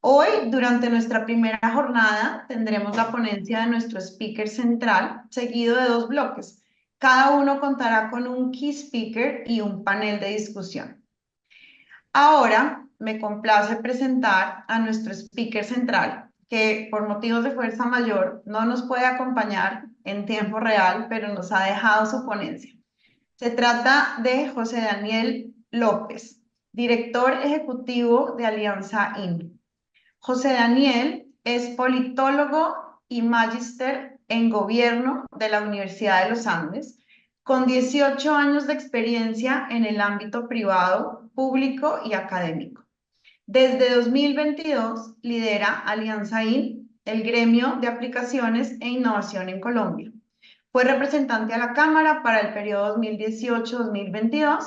Hoy, durante nuestra primera jornada, tendremos la ponencia de nuestro speaker central, seguido de dos bloques. Cada uno contará con un key speaker y un panel de discusión. Ahora me complace presentar a nuestro speaker central, que por motivos de fuerza mayor no nos puede acompañar en tiempo real, pero nos ha dejado su ponencia. Se trata de José Daniel López, director ejecutivo de Alianza IN. José Daniel es politólogo y magíster en gobierno de la Universidad de los Andes, con 18 años de experiencia en el ámbito privado, público y académico. Desde 2022 lidera Alianza IN, el gremio de aplicaciones e innovación en Colombia. Fue representante a la Cámara para el periodo 2018-2022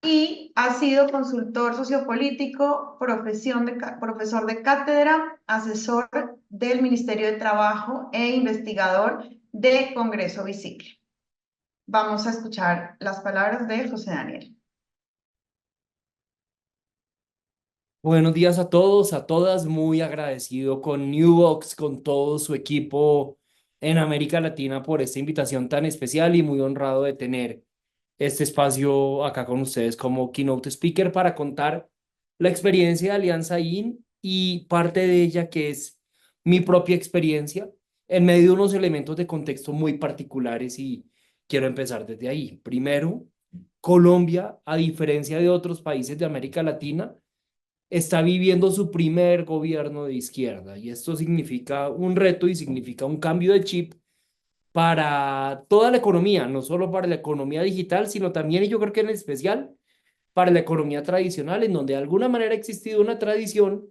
y ha sido consultor sociopolítico, profesor de cátedra, asesor del Ministerio de Trabajo e investigador de Congreso Visible. Vamos a escuchar las palabras de José Daniel. Buenos días a todos, a todas, muy agradecido con Newbox, con todo su equipo en América Latina por esta invitación tan especial y muy honrado de tener este espacio acá con ustedes como keynote speaker para contar la experiencia de Alianza IN y parte de ella que es mi propia experiencia en medio de unos elementos de contexto muy particulares y quiero empezar desde ahí. Primero, Colombia, a diferencia de otros países de América Latina, está viviendo su primer gobierno de izquierda y esto significa un reto y significa un cambio de chip para toda la economía, no solo para la economía digital, sino también, y yo creo que en especial, para la economía tradicional, en donde de alguna manera ha existido una tradición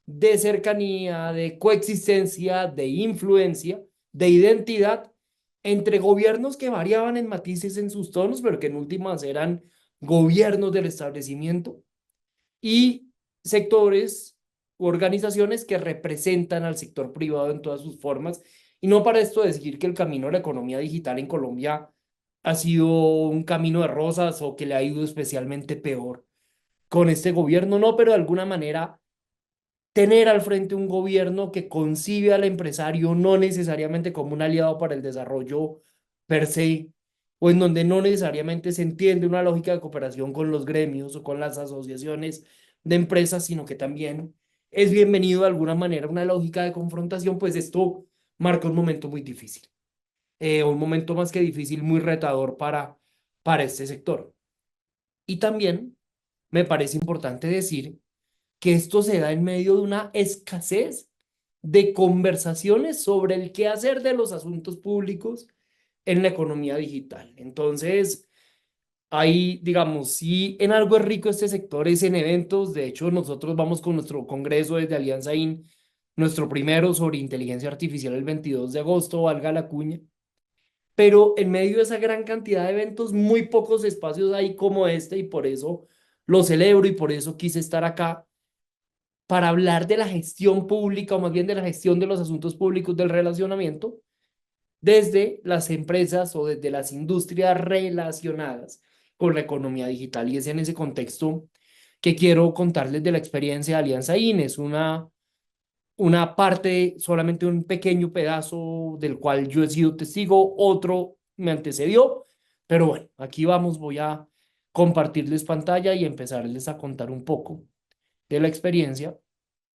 de cercanía, de coexistencia, de influencia, de identidad entre gobiernos que variaban en matices en sus tonos, pero que en últimas eran gobiernos del establecimiento y sectores u organizaciones que representan al sector privado en todas sus formas. Y no para esto decir que el camino de la economía digital en Colombia ha sido un camino de rosas o que le ha ido especialmente peor con este gobierno, no, pero de alguna manera tener al frente un gobierno que concibe al empresario no necesariamente como un aliado para el desarrollo per se, o en donde no necesariamente se entiende una lógica de cooperación con los gremios o con las asociaciones de empresas, sino que también es bienvenido de alguna manera una lógica de confrontación, pues esto marca un momento muy difícil, un momento más que difícil, muy retador para este sector. Y también me parece importante decir que esto se da en medio de una escasez de conversaciones sobre el qué hacer de los asuntos públicos en la economía digital. Entonces, ahí, digamos, si en algo es rico este sector es en eventos. De hecho, nosotros vamos con nuestro congreso desde Alianza IN, nuestro primero sobre inteligencia artificial el 22 de agosto, valga la cuña. Pero en medio de esa gran cantidad de eventos, muy pocos espacios hay como este y por eso lo celebro y por eso quise estar acá para hablar de la gestión pública o más bien de la gestión de los asuntos públicos del relacionamiento desde las empresas o desde las industrias relacionadas con la economía digital. Y es en ese contexto que quiero contarles de la experiencia de Alianza IN. Es una parte, solamente un pequeño pedazo del cual yo he sido testigo, otro me antecedió, pero bueno, aquí vamos, voy a compartirles pantalla y empezarles a contar un poco de la experiencia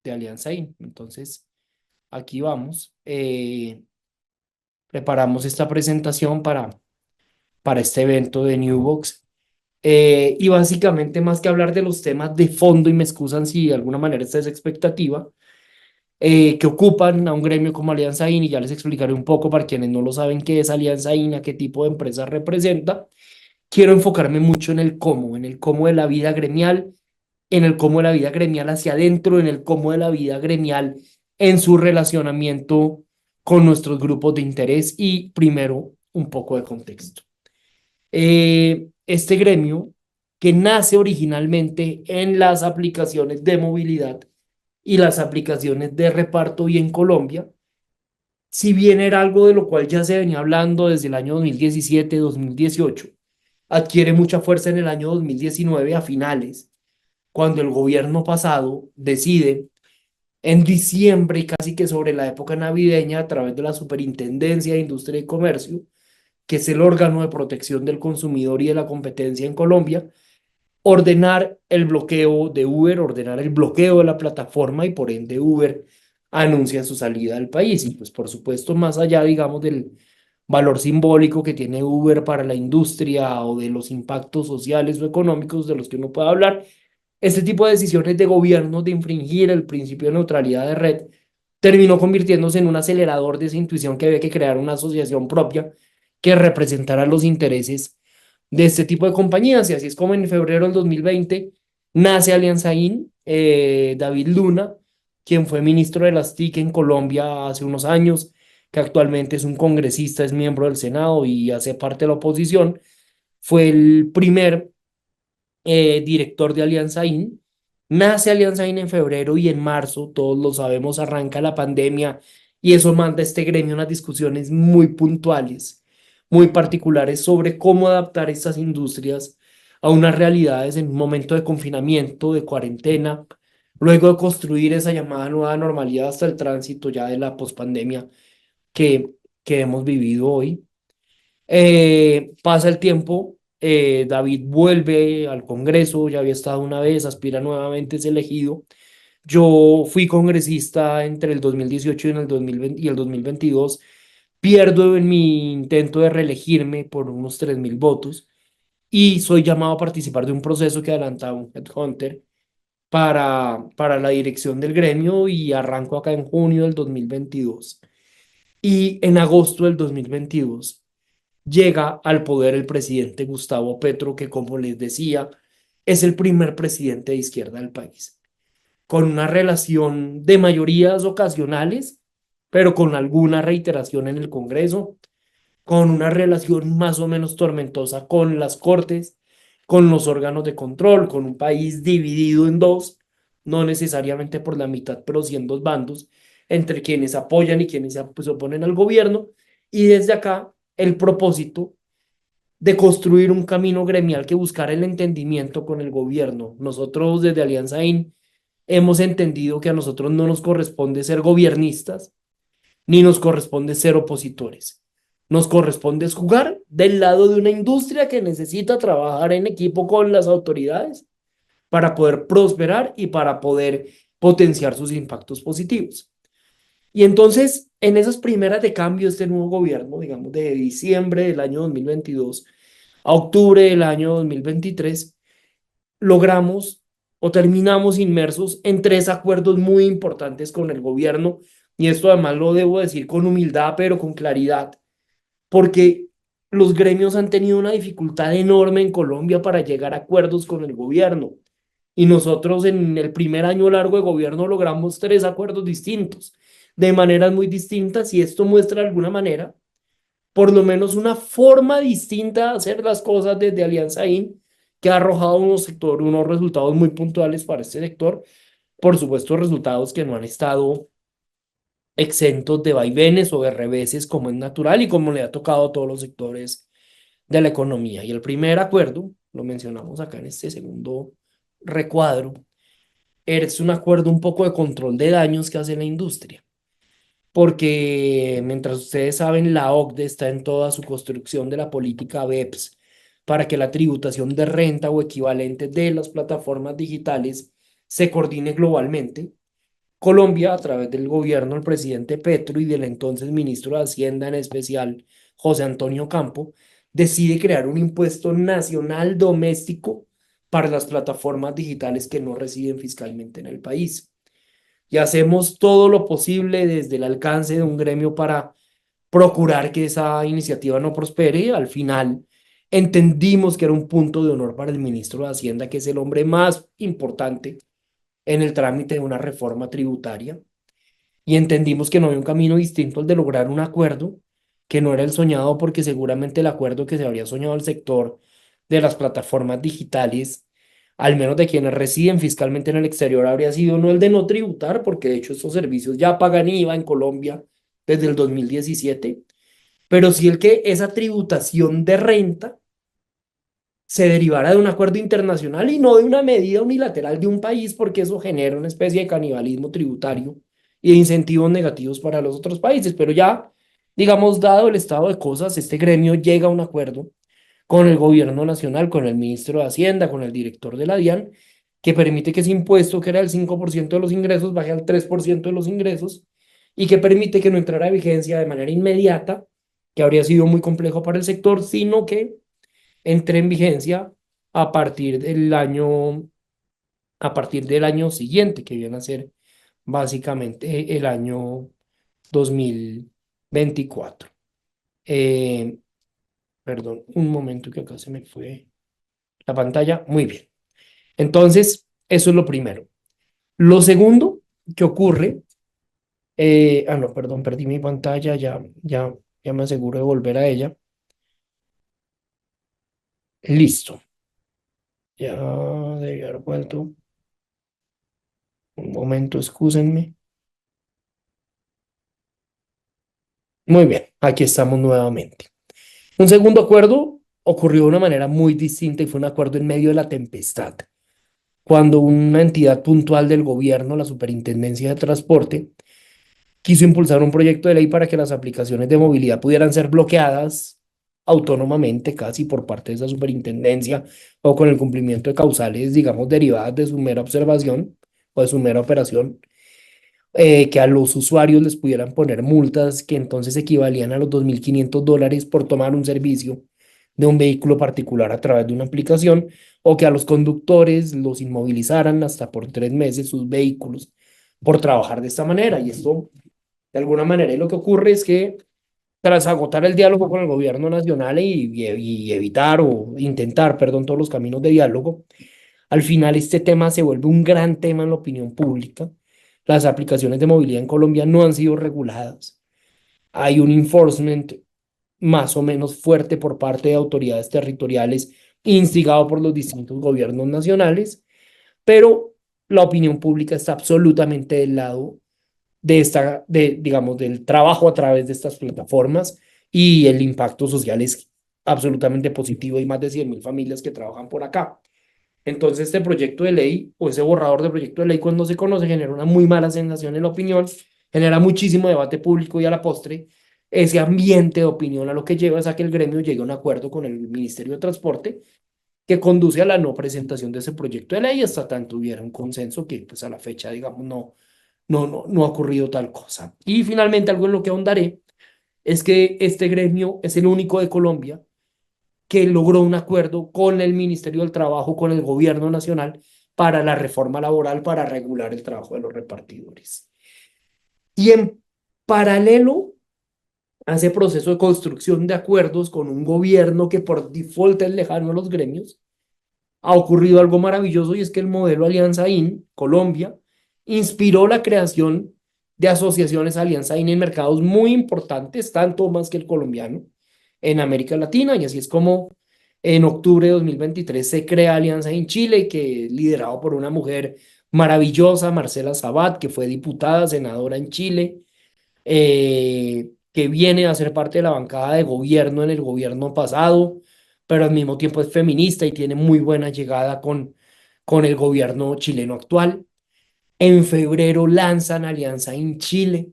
de Alianza IN. Entonces, aquí vamos. Preparamos esta presentación para este evento de Newbox. Y básicamente, más que hablar de los temas de fondo, y me excusan si de alguna manera esta es expectativa, que ocupan a un gremio como Alianza IN, y ya les explicaré un poco para quienes no lo saben qué es Alianza IN, a qué tipo de empresa representa. Quiero enfocarme mucho en el cómo de la vida gremial, en el cómo de la vida gremial hacia adentro, en el cómo de la vida gremial en su relacionamiento con nuestros grupos de interés y primero un poco de contexto. Este gremio que nace originalmente en las aplicaciones de movilidad y las aplicaciones de reparto y en Colombia, si bien era algo de lo cual ya se venía hablando desde el año 2017-2018, adquiere mucha fuerza en el año 2019 a finales, cuando el gobierno pasado decide en diciembre, casi que sobre la época navideña, a través de la Superintendencia de Industria y Comercio, que es el órgano de protección del consumidor y de la competencia en Colombia, ordenar el bloqueo de Uber, ordenar el bloqueo de la plataforma y por ende Uber anuncia su salida del país. Y pues por supuesto, más allá, digamos, del valor simbólico que tiene Uber para la industria o de los impactos sociales o económicos de los que uno puede hablar, este tipo de decisiones de gobierno de infringir el principio de neutralidad de red terminó convirtiéndose en un acelerador de esa intuición que había que crear una asociación propia que representara los intereses de este tipo de compañías. Y así es como en febrero del 2020 nace Alianza IN, David Luna, quien fue ministro de las TIC en Colombia hace unos años, que actualmente es un congresista, es miembro del Senado y hace parte de la oposición, fue el primer director de Alianza IN. Nace Alianza IN en febrero y en marzo, todos lo sabemos, arranca la pandemia y eso manda a este gremio unas discusiones muy puntuales, muy particulares sobre cómo adaptar estas industrias a unas realidades en un momento de confinamiento, de cuarentena, luego de construir esa llamada nueva normalidad hasta el tránsito ya de la pospandemia que, que hemos vivido hoy. Pasa el tiempo, David vuelve al Congreso, ya había estado una vez, aspira nuevamente, es elegido. Yo fui congresista entre el 2018 y el 2020 y el 2022. Pierdo en mi intento de reelegirme por unos 3.000 votos y soy llamado a participar de un proceso que adelantaba un headhunter para la dirección del gremio y arranco acá en junio del 2022. Y en agosto del 2022 llega al poder el presidente Gustavo Petro, que como les decía, es el primer presidente de izquierda del país, con una relación de mayorías ocasionales, pero con alguna reiteración en el Congreso, con una relación más o menos tormentosa con las cortes, con los órganos de control, con un país dividido en dos, no necesariamente por la mitad, pero sí en dos bandos, entre quienes apoyan y quienes se oponen al gobierno. Y desde acá, el propósito de construir un camino gremial que buscara el entendimiento con el gobierno. Nosotros desde Alianza IN hemos entendido que a nosotros no nos corresponde ser gobiernistas, ni nos corresponde ser opositores. Nos corresponde jugar del lado de una industria que necesita trabajar en equipo con las autoridades para poder prosperar y para poder potenciar sus impactos positivos. Y entonces, en esas primeras de cambio de este nuevo gobierno, digamos de diciembre del año 2022 a octubre del año 2023, logramos o terminamos inmersos en tres acuerdos muy importantes con el gobierno. Y esto además lo debo decir con humildad, pero con claridad, porque los gremios han tenido una dificultad enorme en Colombia para llegar a acuerdos con el gobierno. Y nosotros en el primer año largo de gobierno logramos tres acuerdos distintos, de maneras muy distintas, y esto muestra de alguna manera por lo menos una forma distinta de hacer las cosas desde Alianza IN, que ha arrojado unos resultados muy puntuales para este sector. Por supuesto, resultados que no han estado exentos de vaivenes o de reveses, como es natural y como le ha tocado a todos los sectores de la economía. Y el primer acuerdo, lo mencionamos acá en este segundo recuadro, es un acuerdo un poco de control de daños que hace la industria, porque mientras ustedes saben, la OCDE está en toda su construcción de la política BEPS para que la tributación de renta o equivalente de las plataformas digitales se coordine globalmente. Colombia, a través del gobierno del presidente Petro y del entonces ministro de Hacienda, en especial José Antonio Campo, decide crear un impuesto nacional doméstico para las plataformas digitales que no residen fiscalmente en el país. Y hacemos todo lo posible desde el alcance de un gremio para procurar que esa iniciativa no prospere. Al final entendimos que era un punto de honor para el ministro de Hacienda, que es el hombre más importante en el trámite de una reforma tributaria, y entendimos que no había un camino distinto al de lograr un acuerdo que no era el soñado, porque seguramente el acuerdo que se habría soñado el sector de las plataformas digitales, al menos de quienes residen fiscalmente en el exterior, habría sido no el de no tributar, porque de hecho estos servicios ya pagan IVA en Colombia desde el 2017, pero sí el que esa tributación de renta se derivara de un acuerdo internacional y no de una medida unilateral de un país, porque eso genera una especie de canibalismo tributario y de incentivos negativos para los otros países. Pero ya, digamos, dado el estado de cosas, este gremio llega a un acuerdo con el gobierno nacional, con el ministro de Hacienda, con el director de la DIAN, que permite que ese impuesto, que era el 5% de los ingresos, baje al 3% de los ingresos y que permite que no entrara a vigencia de manera inmediata, que habría sido muy complejo para el sector, sino que entre en vigencia a partir a partir del año siguiente, que viene a ser básicamente el año 2024. Eh, Perdón, un momento que acá se me fue la pantalla. Muy bien. Entonces, eso es lo primero. Lo segundo que ocurre, no, perdón, perdí mi pantalla, ya me aseguro de volver a ella. Listo, ya debe haber vuelto. Un momento, excúsenme. Muy bien, aquí estamos nuevamente. Un segundo acuerdo ocurrió de una manera muy distinta y fue un acuerdo en medio de la tempestad, cuando una entidad puntual del gobierno, la Superintendencia de Transporte, quiso impulsar un proyecto de ley para que las aplicaciones de movilidad pudieran ser bloqueadas autónomamente, casi por parte de esa superintendencia o con el cumplimiento de causales, digamos, derivadas de su mera observación o de su mera operación, que a los usuarios les pudieran poner multas que entonces equivalían a los $2.500 por tomar un servicio de un vehículo particular a través de una aplicación, o que a los conductores los inmovilizaran hasta por 3 meses sus vehículos por trabajar de esta manera. Y esto, de alguna manera, y lo que ocurre es que tras agotar el diálogo con el gobierno nacional y evitar o intentar, perdón, todos los caminos de diálogo, al final este tema se vuelve un gran tema en la opinión pública. Las aplicaciones de movilidad en Colombia no han sido reguladas. Hay un enforcement más o menos fuerte por parte de autoridades territoriales, instigado por los distintos gobiernos nacionales, pero la opinión pública está absolutamente del lado digamos, del trabajo a través de estas plataformas, y el impacto social es absolutamente positivo. Hay más de 100.000 familias que trabajan por acá. Entonces, este proyecto de ley o ese borrador de proyecto de ley, cuando se conoce, genera una muy mala sensación en la opinión, genera muchísimo debate público y a la postre, ese ambiente de opinión a lo que lleva es a que el gremio llegue a un acuerdo con el Ministerio de Transporte que conduce a la no presentación de ese proyecto de ley hasta tanto hubiera un consenso que pues a la fecha, digamos, no ha ocurrido tal cosa. Y finalmente, algo en lo que ahondaré es que este gremio es el único de Colombia que logró un acuerdo con el Ministerio del Trabajo, con el gobierno nacional, para la reforma laboral, para regular el trabajo de los repartidores. Y en paralelo a ese proceso de construcción de acuerdos con un gobierno que por default es lejano a los gremios, ha ocurrido algo maravilloso, y es que el modelo Alianza IN, Colombia, inspiró la creación de asociaciones Alianza IN en mercados muy importantes, tanto más que el colombiano, en América Latina. Y así es como en octubre de 2023 se crea Alianza IN Chile, que es liderado por una mujer maravillosa, Marcela Sabat, que fue diputada, senadora en Chile, que viene a ser parte de la bancada de gobierno en el gobierno pasado, pero al mismo tiempo es feminista y tiene muy buena llegada con el gobierno chileno actual. En febrero lanzan Alianza en Chile,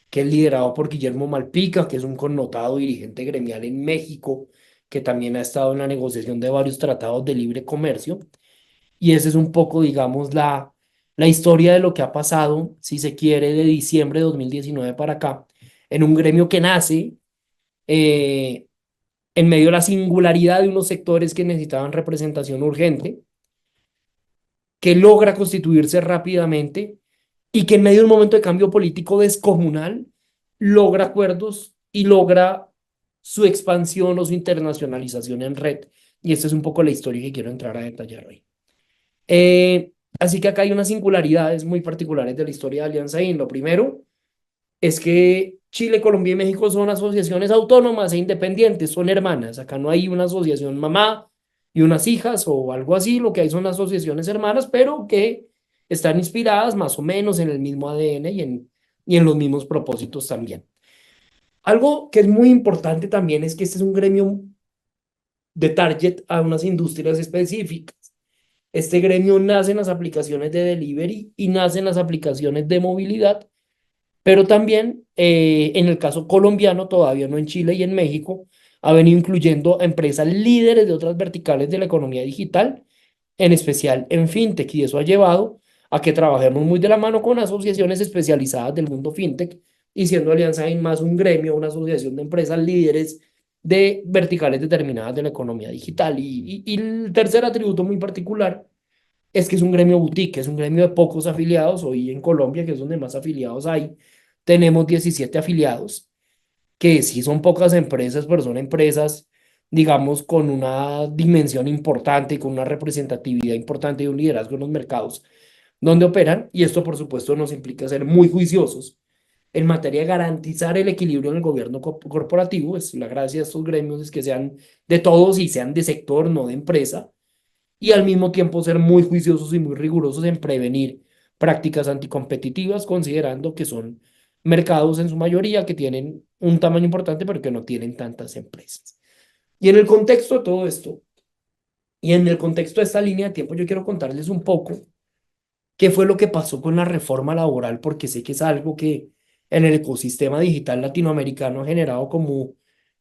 que es liderado por Guillermo Malpica, que es un connotado dirigente gremial en México, que también ha estado en la negociación de varios tratados de libre comercio. Y esa es un poco, digamos, la historia de lo que ha pasado, si se quiere, de diciembre de 2019 para acá, en un gremio que nace eh, en medio de la singularidad de unos sectores que necesitaban representación urgente, que logra constituirse rápidamente y que en medio de un momento de cambio político descomunal logra acuerdos y logra su expansión o su internacionalización en red. Y esta es un poco la historia que quiero entrar a detallar hoy. Así que acá hay unas singularidades muy particulares de la historia de Alianza IN. Lo primero es que Chile, Colombia y México son asociaciones autónomas e independientes, son hermanas. Acá no hay una asociación mamá y unas hijas o algo así. Lo que hay son asociaciones hermanas, pero que están inspiradas más o menos en el mismo ADN y en los mismos propósitos también. Algo que es muy importante también es que este es un gremio de target a unas industrias específicas. Este gremio nace en las aplicaciones de delivery y nace en las aplicaciones de movilidad, pero también en el caso colombiano, todavía no en Chile y en México, ha venido incluyendo a empresas líderes de otras verticales de la economía digital, en especial en fintech, y eso ha llevado a que trabajemos muy de la mano con asociaciones especializadas del mundo fintech y siendo Alianza más un gremio, una asociación de empresas líderes de verticales determinadas de la economía digital. Y el tercer atributo muy particular es que es un gremio boutique, es un gremio de pocos afiliados. Hoy en Colombia, que es donde más afiliados hay, tenemos 17 afiliados, que sí son pocas empresas, pero son empresas, digamos, con una dimensión importante, con una representatividad importante y un liderazgo en los mercados donde operan. Y esto, por supuesto, nos implica ser muy juiciosos en materia de garantizar el equilibrio en el gobierno corporativo. Es la gracia de estos gremios es que sean de todos y sean de sector, no de empresa, y al mismo tiempo ser muy juiciosos y muy rigurosos en prevenir prácticas anticompetitivas, considerando que son mercados en su mayoría que tienen un tamaño importante, pero que no tienen tantas empresas. Y en el contexto de todo esto, y en el contexto de esta línea de tiempo, yo quiero contarles un poco qué fue lo que pasó con la reforma laboral, porque sé que es algo que en el ecosistema digital latinoamericano ha generado como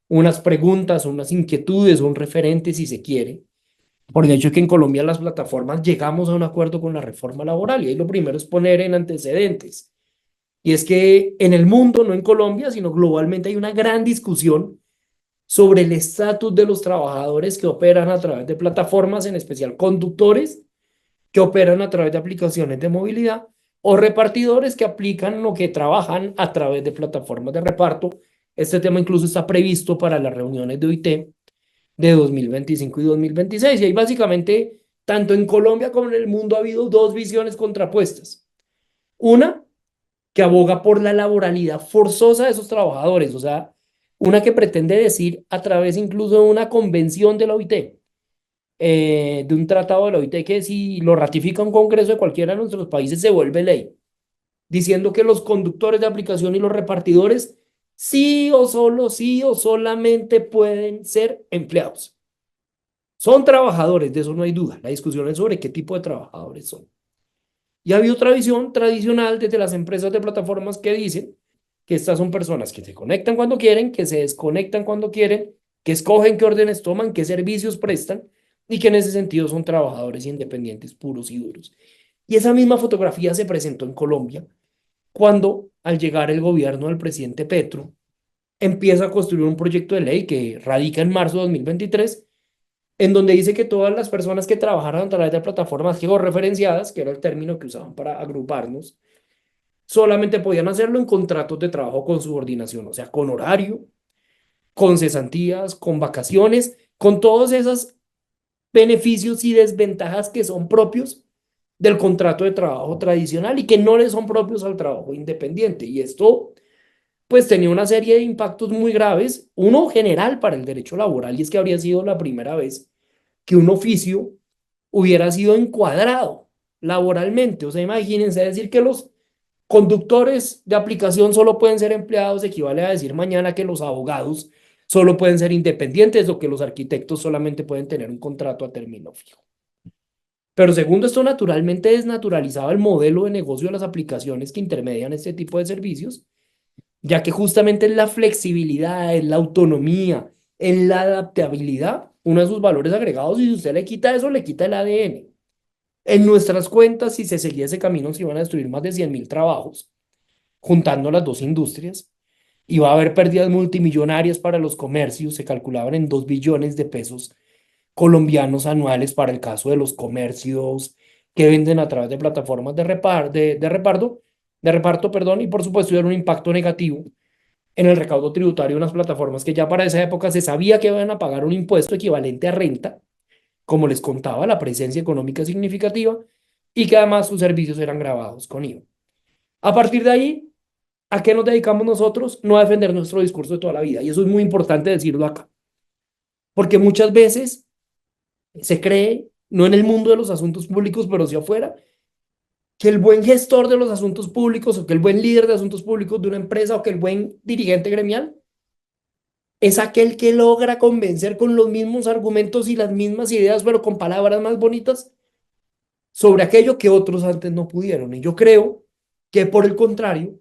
unas preguntas, unas inquietudes, un referente, si se quiere, por el hecho de que en Colombia las plataformas llegamos a un acuerdo con la reforma laboral. Y ahí lo primero es poner en antecedentes. Y es que en el mundo, no en Colombia, sino globalmente, hay una gran discusión sobre el estatus de los trabajadores que operan a través de plataformas, en especial conductores que operan a través de aplicaciones de movilidad o repartidores que aplican o que trabajan a través de plataformas de reparto. Este tema incluso está previsto para las reuniones de OIT de 2025 y 2026. Y ahí básicamente, tanto en Colombia como en el mundo, ha habido dos visiones contrapuestas. Una, que aboga por la laboralidad forzosa de esos trabajadores, o sea, una que pretende decir a través incluso de una convención de la OIT, de un tratado de la OIT que si lo ratifica un congreso de cualquiera de nuestros países se vuelve ley, diciendo que los conductores de aplicación y los repartidores sí o solo, sí o solamente pueden ser empleados. Son trabajadores, de eso no hay duda. La discusión es sobre qué tipo de trabajadores son. Y había otra visión tradicional desde las empresas de plataformas que dicen que estas son personas que se conectan cuando quieren, que se desconectan cuando quieren, que escogen qué órdenes toman, qué servicios prestan y que en ese sentido son trabajadores independientes puros y duros. Y esa misma fotografía se presentó en Colombia cuando al llegar el gobierno del presidente Petro empieza a construir un proyecto de ley que radica en marzo de 2023 en donde dice que todas las personas que trabajaran a través de plataformas georreferenciadas, que era el término que usaban para agruparnos, solamente podían hacerlo en contratos de trabajo con subordinación, o sea, con horario, con cesantías, con vacaciones, con todos esos beneficios y desventajas que son propios del contrato de trabajo tradicional y que no le son propios al trabajo independiente. Y esto, pues, tenía una serie de impactos muy graves, uno general para el derecho laboral, y es que habría sido la primera vez que un oficio hubiera sido encuadrado laboralmente. O sea, imagínense decir que los conductores de aplicación solo pueden ser empleados, equivale a decir mañana que los abogados solo pueden ser independientes o que los arquitectos solamente pueden tener un contrato a término fijo. Pero segundo, esto naturalmente desnaturalizaba el modelo de negocio de las aplicaciones que intermedian este tipo de servicios, ya que justamente es la flexibilidad, es la autonomía, es la adaptabilidad, uno de sus valores agregados, y si usted le quita eso, le quita el ADN. En nuestras cuentas, si se seguía ese camino, se iban a destruir más de 100.000 trabajos, juntando las dos industrias, y va a haber pérdidas multimillonarias para los comercios, se calculaban en 2 billones de pesos colombianos anuales para el caso de los comercios que venden a través de plataformas de reparto, perdón, y por supuesto era un impacto negativo en el recaudo tributario de unas plataformas que ya para esa época se sabía que iban a pagar un impuesto equivalente a renta, como les contaba, la presencia económica significativa, y que además sus servicios eran grabados con IVA. A partir de ahí, ¿a qué nos dedicamos nosotros? No a defender nuestro discurso de toda la vida, y eso es muy importante decirlo acá, porque muchas veces se cree, no en el mundo de los asuntos públicos, pero sí afuera, que el buen gestor de los asuntos públicos o que el buen líder de asuntos públicos de una empresa o que el buen dirigente gremial es aquel que logra convencer con los mismos argumentos y las mismas ideas, pero con palabras más bonitas, sobre aquello que otros antes no pudieron. Y yo creo que por el contrario,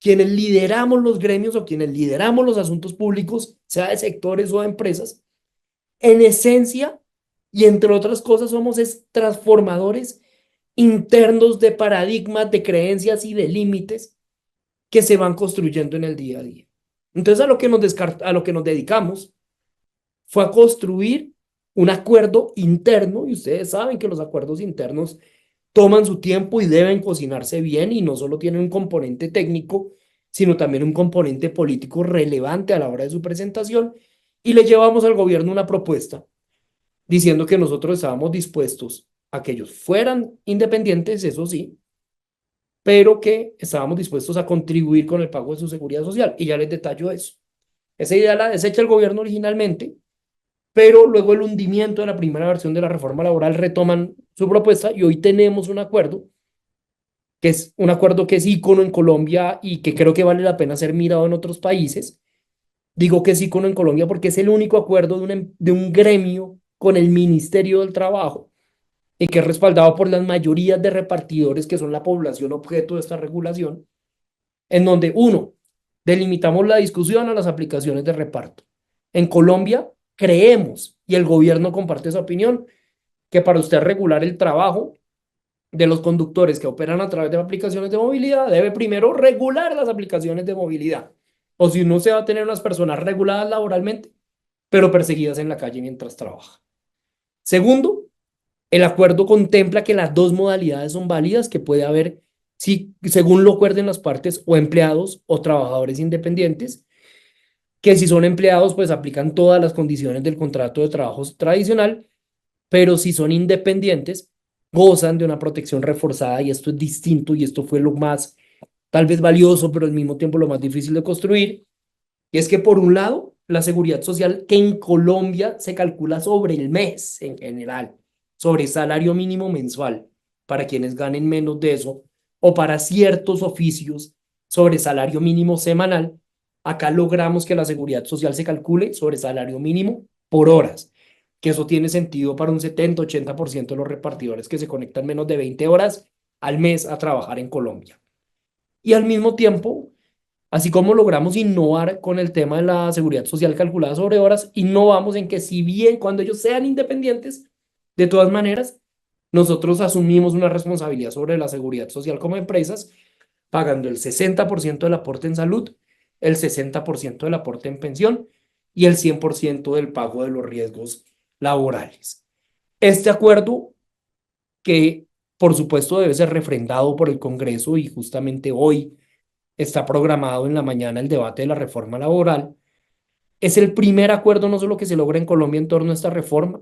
quienes lideramos los gremios o quienes lideramos los asuntos públicos, sea de sectores o de empresas, en esencia y entre otras cosas somos transformadores internos de paradigmas, de creencias y de límites que se van construyendo en el día a día. Entonces a lo que nos dedicamos fue a construir un acuerdo interno, y ustedes saben que los acuerdos internos toman su tiempo y deben cocinarse bien, y no solo tienen un componente técnico, sino también un componente político relevante a la hora de su presentación, y le llevamos al gobierno una propuesta diciendo que nosotros estábamos dispuestos a que ellos fueran independientes, eso sí, pero que estábamos dispuestos a contribuir con el pago de su seguridad social. Y ya les detallo eso. Esa idea la desecha el gobierno originalmente, pero luego el hundimiento de la primera versión de la reforma laboral retoman su propuesta y hoy tenemos un acuerdo, que es un acuerdo que es ícono en Colombia y que creo que vale la pena ser mirado en otros países. Digo que es ícono en Colombia porque es el único acuerdo de un gremio con el Ministerio del Trabajo y que es respaldado por las mayorías de repartidores que son la población objeto de esta regulación, en donde uno, delimitamos la discusión a las aplicaciones de reparto. En Colombia creemos, y el gobierno comparte esa opinión, que para usted regular el trabajo de los conductores que operan a través de aplicaciones de movilidad, debe primero regular las aplicaciones de movilidad. O si no, se va a tener unas personas reguladas laboralmente, pero perseguidas en la calle mientras trabaja. Segundo, el acuerdo contempla que las dos modalidades son válidas, que puede haber, si, según lo acuerden las partes, o empleados o trabajadores independientes, que si son empleados, pues aplican todas las condiciones del contrato de trabajo tradicional, pero si son independientes, gozan de una protección reforzada y esto es distinto y esto fue lo más, tal vez valioso, pero al mismo tiempo lo más difícil de construir. Y es que por un lado, la seguridad social que en Colombia se calcula sobre el mes en general, sobre salario mínimo mensual, para quienes ganen menos de eso, o para ciertos oficios sobre salario mínimo semanal, acá logramos que la seguridad social se calcule sobre salario mínimo por horas, que eso tiene sentido para un 70-80% de los repartidores que se conectan menos de 20 horas al mes a trabajar en Colombia. Y al mismo tiempo, así como logramos innovar con el tema de la seguridad social calculada sobre horas, innovamos en que si bien cuando ellos sean independientes, de todas maneras, nosotros asumimos una responsabilidad sobre la seguridad social como empresas, pagando el 60% del aporte en salud, el 60% del aporte en pensión y el 100% del pago de los riesgos laborales. Este acuerdo, que por supuesto debe ser refrendado por el Congreso y justamente hoy está programado en la mañana el debate de la reforma laboral, es el primer acuerdo no solo que se logra en Colombia en torno a esta reforma,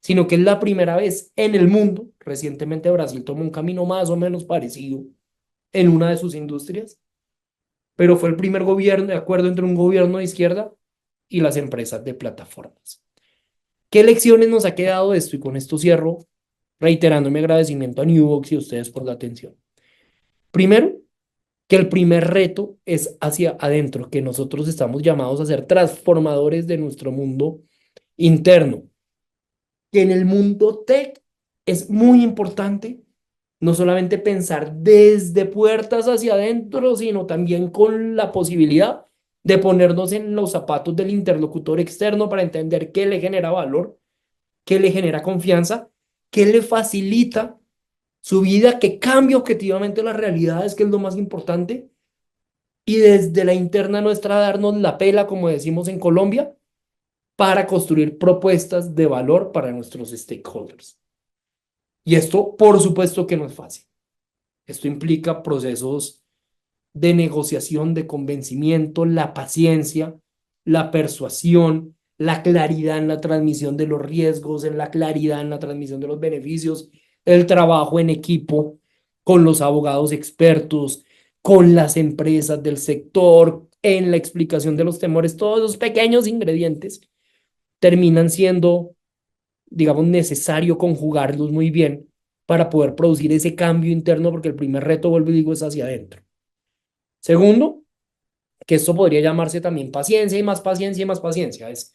sino que es la primera vez en el mundo. Recientemente Brasil tomó un camino más o menos parecido en una de sus industrias, pero fue el primer gobierno, de acuerdo entre un gobierno de izquierda y las empresas de plataformas. ¿Qué lecciones nos ha quedado de esto? Y con esto cierro, reiterando mi agradecimiento a Newbox y a ustedes por la atención. Primero, que el primer reto es hacia adentro, que nosotros estamos llamados a ser transformadores de nuestro mundo interno, que en el mundo tech es muy importante no solamente pensar desde puertas hacia adentro, sino también con la posibilidad de ponernos en los zapatos del interlocutor externo para entender qué le genera valor, qué le genera confianza, qué le facilita su vida, que cambia objetivamente las realidades, que es lo más importante, y desde la interna nuestra darnos la pela, como decimos en Colombia, para construir propuestas de valor para nuestros stakeholders. Y esto, por supuesto que no es fácil. Esto implica procesos de negociación, de convencimiento, la paciencia, la persuasión, la claridad en la transmisión de los riesgos, en la claridad en la transmisión de los beneficios, el trabajo en equipo con los abogados expertos, con las empresas del sector, en la explicación de los temores. Todos esos pequeños ingredientes terminan siendo, digamos, necesario conjugarlos muy bien para poder producir ese cambio interno, porque el primer reto, vuelvo y digo, es hacia adentro. Segundo, que esto podría llamarse también paciencia y más paciencia y más paciencia, es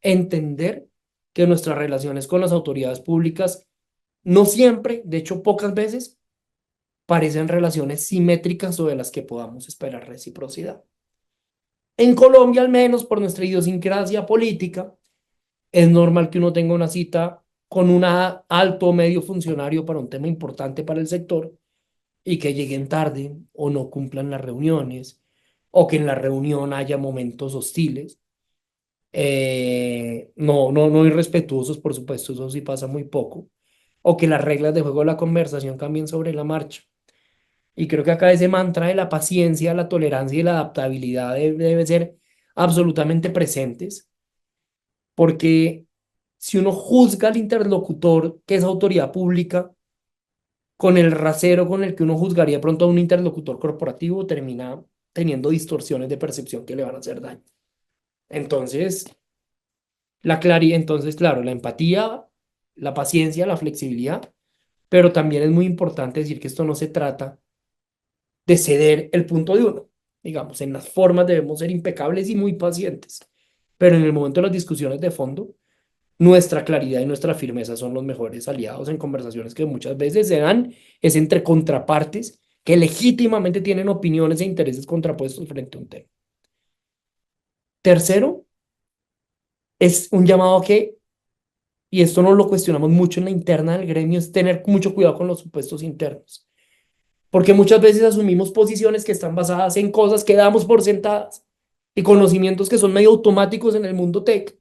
entender que nuestras relaciones con las autoridades públicas no siempre, de hecho pocas veces, parecen relaciones simétricas o de las que podamos esperar reciprocidad. En Colombia, al menos por nuestra idiosincrasia política, es normal que uno tenga una cita con un alto o medio funcionario para un tema importante para el sector y que lleguen tarde o no cumplan las reuniones o que en la reunión haya momentos hostiles. No irrespetuosos, por supuesto, eso sí pasa muy poco. O que las reglas de juego de la conversación cambien sobre la marcha. Y creo que acá ese mantra de la paciencia, la tolerancia y la adaptabilidad debe ser absolutamente presentes, porque si uno juzga al interlocutor que es autoridad pública con el rasero con el que uno juzgaría pronto a un interlocutor corporativo, termina teniendo distorsiones de percepción que le van a hacer daño. Entonces, entonces, claro, la empatía, la paciencia, la flexibilidad, pero también es muy importante decir que esto no se trata de ceder el punto de uno. Digamos, en las formas debemos ser impecables y muy pacientes, pero en el momento de las discusiones de fondo, nuestra claridad y nuestra firmeza son los mejores aliados en conversaciones que muchas veces se dan es entre contrapartes que legítimamente tienen opiniones e intereses contrapuestos frente a un tema. Tercero, es un llamado a que, y esto no lo cuestionamos mucho en la interna del gremio, es tener mucho cuidado con los supuestos internos. Porque muchas veces asumimos posiciones que están basadas en cosas que damos por sentadas y conocimientos que son medio automáticos en el mundo tech,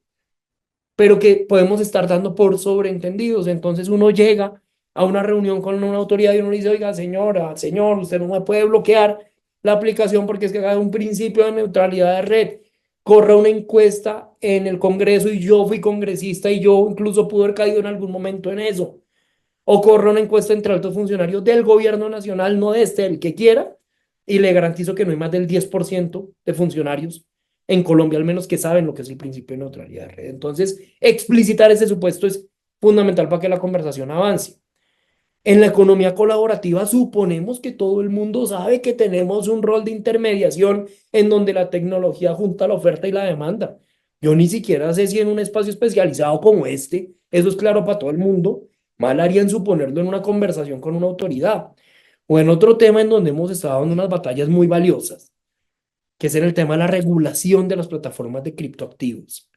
pero que podemos estar dando por sobreentendidos. Entonces uno llega a una reunión con una autoridad y uno dice, oiga, señora, señor, usted no me puede bloquear la aplicación porque es que hay un principio de neutralidad de red. Corra una encuesta en el Congreso y yo fui congresista y yo incluso pude haber caído en algún momento en eso. O corra una encuesta entre altos funcionarios del gobierno nacional, no de este, el que quiera, y le garantizo que no hay más del 10% de funcionarios en Colombia, al menos que saben lo que es el principio de neutralidad de red. Entonces, explicitar ese supuesto es fundamental para que la conversación avance. En la economía colaborativa suponemos que todo el mundo sabe que tenemos un rol de intermediación en donde la tecnología junta la oferta y la demanda. Yo ni siquiera sé si en un espacio especializado como este, eso es claro para todo el mundo, mal haría en suponerlo en una conversación con una autoridad. O en otro tema en donde hemos estado en unas batallas muy valiosas, que es en el tema de la regulación de las plataformas de criptoactivos,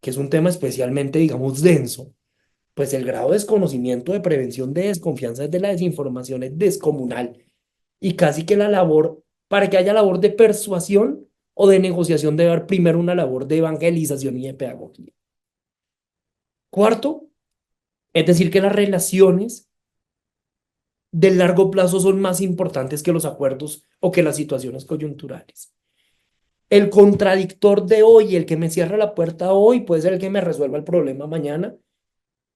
que es un tema especialmente, digamos, denso, pues el grado de desconocimiento de prevención de desconfianza de la desinformación es descomunal y casi que la labor, para que haya labor de persuasión o de negociación, debe haber primero una labor de evangelización y de pedagogía. Cuarto, es decir, que las relaciones de largo plazo son más importantes que los acuerdos o que las situaciones coyunturales. El contradictor de hoy, el que me cierra la puerta hoy, puede ser el que me resuelva el problema mañana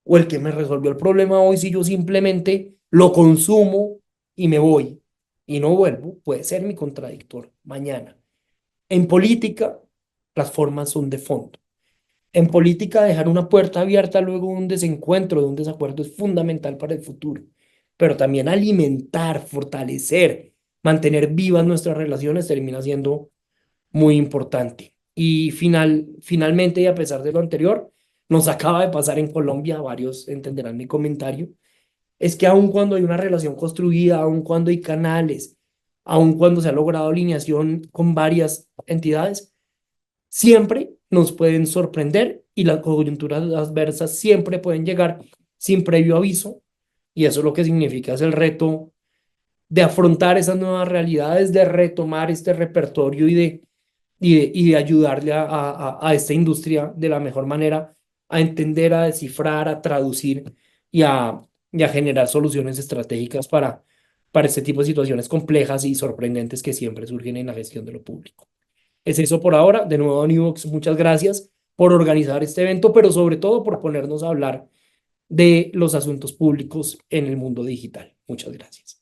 o el que me resolvió el problema hoy si yo simplemente lo consumo y me voy y no vuelvo, puede ser mi contradictor mañana. En política, las formas son de fondo. En política, dejar una puerta abierta luego de un desencuentro, de un desacuerdo, es fundamental para el futuro. Pero también alimentar, fortalecer, mantener vivas nuestras relaciones termina siendo muy importante. Y finalmente, y a pesar de lo anterior, nos acaba de pasar en Colombia, varios entenderán mi comentario, es que aun cuando hay una relación construida, aun cuando hay canales, aun cuando se ha logrado alineación con varias entidades, siempre nos pueden sorprender y las coyunturas adversas siempre pueden llegar sin previo aviso. Y eso lo que significa es el reto de afrontar esas nuevas realidades, de retomar este repertorio y de ayudarle a esta industria de la mejor manera a entender, a descifrar, a traducir y a generar soluciones estratégicas para este tipo de situaciones complejas y sorprendentes que siempre surgen en la gestión de lo público. Es eso por ahora. De nuevo, Nivox, muchas gracias por organizar este evento, pero sobre todo por ponernos a hablar de los asuntos públicos en el mundo digital. Muchas gracias.